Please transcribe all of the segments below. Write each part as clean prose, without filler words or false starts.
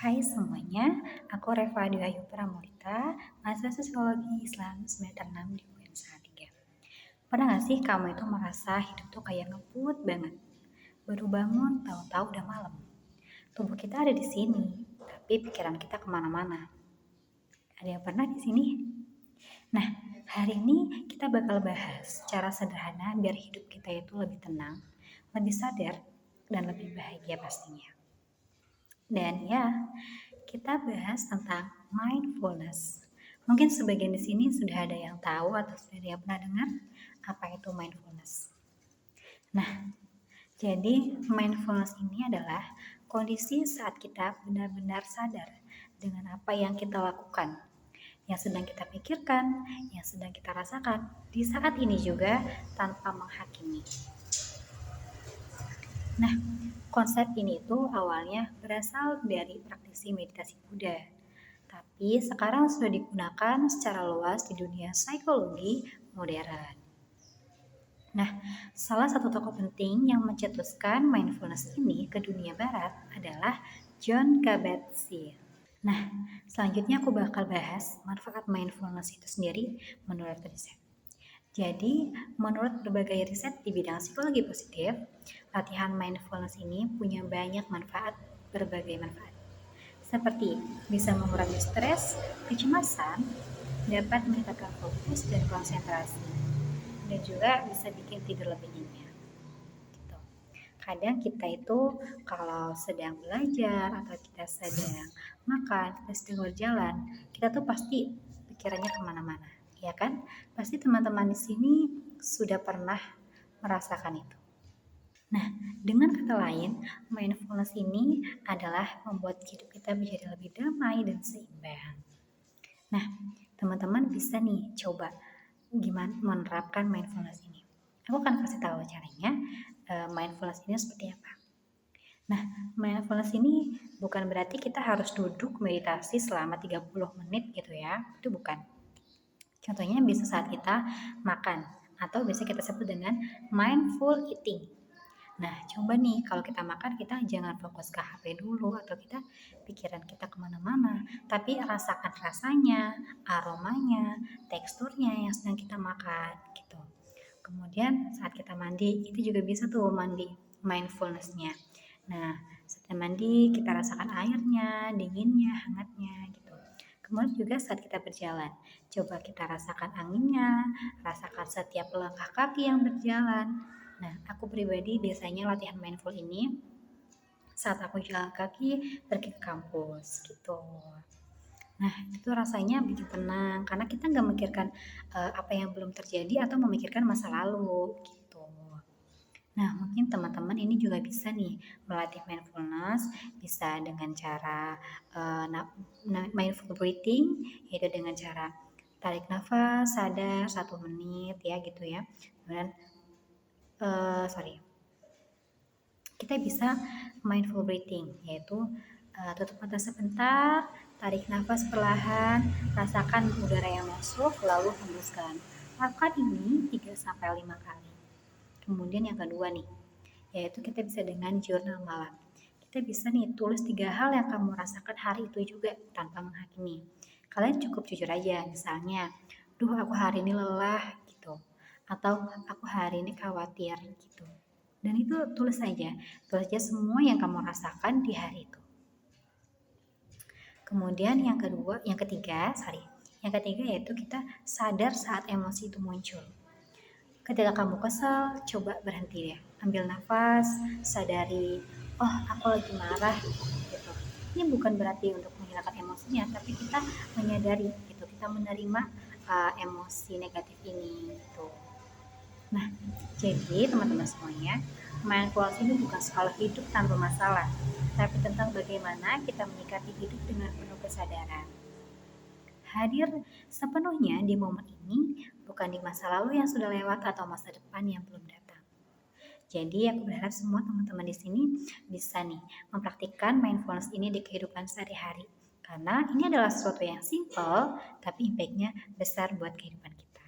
Hai semuanya, aku Reva Dwi Ayu Pramurita, mahasiswa Sosiologi Islam semester 6 di UIN Salatiga. Pernah gak sih kamu itu merasa hidup tuh kayak ngebut banget? Baru bangun, tahu-tahu udah malam. Tubuh kita ada di sini, tapi pikiran kita kemana-mana. Ada yang pernah di sini? Nah, hari ini kita bakal bahas cara sederhana biar hidup kita itu lebih tenang, lebih sadar, dan lebih bahagia pastinya. Dan ya, kita bahas tentang mindfulness. Mungkin sebagian di sini sudah ada yang tahu atau sudah ada yang pernah dengar apa itu mindfulness. Nah, jadi mindfulness ini adalah kondisi saat kita benar-benar sadar dengan apa yang kita lakukan, yang sedang kita pikirkan, yang sedang kita rasakan di saat ini juga tanpa menghakimi. Nah, konsep ini tuh awalnya berasal dari praktisi meditasi Buddha. Tapi sekarang sudah digunakan secara luas di dunia psikologi modern. Nah, salah satu tokoh penting yang mencetuskan mindfulness ini ke dunia barat adalah John Kabat-Zinn. Nah, selanjutnya aku bakal bahas manfaat mindfulness itu sendiri menurut riset. Jadi, menurut berbagai riset di bidang psikologi positif, latihan mindfulness ini punya banyak manfaat, berbagai manfaat. Seperti bisa mengurangi stres, kecemasan, dapat meningkatkan fokus dan konsentrasi, dan juga bisa bikin tidur lebih nyenyak. Gitu. Kadang kita itu kalau sedang belajar atau kita sedang makan, kita sedang berjalan, kita tuh pasti pikirannya kemana-mana, ya kan? Pasti teman-teman di sini sudah pernah merasakan itu. Nah, dengan kata lain, mindfulness ini adalah membuat hidup kita menjadi lebih damai dan seimbang. Nah, teman-teman bisa nih coba gimana menerapkan mindfulness ini. Aku akan kasih tahu caranya, mindfulness ini seperti apa. Nah, mindfulness ini bukan berarti kita harus duduk meditasi selama 30 menit gitu ya, itu bukan. Contohnya bisa saat kita makan, atau bisa kita sebut dengan mindful eating. Nah, coba nih kalau kita makan kita jangan fokus ke HP dulu atau kita pikiran kita kemana-mana, tapi rasakan rasanya, aromanya, teksturnya yang sedang kita makan gitu. Kemudian saat kita mandi itu juga bisa tuh mandi mindfulnessnya. Nah, setelah mandi kita rasakan airnya, dinginnya, hangatnya gitu. Kemudian juga saat kita berjalan, coba kita rasakan anginnya, rasakan setiap langkah kaki yang berjalan. Nah, aku pribadi biasanya latihan mindful ini saat aku jalan kaki pergi ke kampus gitu. Nah, itu rasanya bikin tenang karena kita nggak memikirkan apa yang belum terjadi atau memikirkan masa lalu gitu. Nah, mungkin teman-teman ini juga bisa nih melatih mindfulness, bisa dengan cara mindful breathing, yaitu dengan cara tarik nafas, sadar 1 menit ya gitu ya. Kemudian kita bisa mindful breathing, yaitu tutup mata sebentar, tarik nafas perlahan, rasakan udara yang masuk, lalu hembuskan. Lakukan ini 3-5 kali. Kemudian yang kedua nih, yaitu kita bisa dengan jurnal malam. Kita bisa nih tulis 3 hal yang kamu rasakan hari itu juga tanpa menghakimi. Kalian cukup jujur aja, misalnya, duh aku hari ini lelah gitu, atau aku hari ini khawatir gitu. Dan itu tulis aja semua yang kamu rasakan di hari itu. Kemudian yang ketiga yaitu kita sadar saat emosi itu muncul. Ketika kamu kesal, coba berhenti ya, ambil nafas, sadari, oh aku lagi marah gitu. Ini bukan berarti untuk menghilangkan emosinya, tapi kita menyadari gitu, kita menerima emosi negatif ini gitu. Nah, jadi teman-teman semuanya, mindfulness ini bukan soal hidup tanpa masalah, tapi tentang bagaimana kita menyikapi hidup dengan penuh kesadaran. Hadir sepenuhnya di momen ini, bukan di masa lalu yang sudah lewat atau masa depan yang belum datang. Jadi aku berharap semua teman-teman di sini bisa nih mempraktikkan mindfulness ini di kehidupan sehari-hari. Karena ini adalah sesuatu yang simple, tapi impact-nya besar buat kehidupan kita.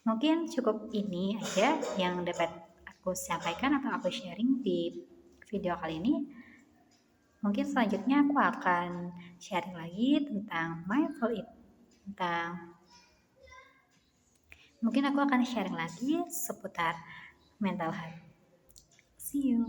Mungkin cukup ini aja yang dapat aku sampaikan atau aku sharing di video kali ini. Mungkin selanjutnya aku akan sharing lagi tentang mindful eating, tentang mungkin aku akan sharing lagi seputar mental health. See you.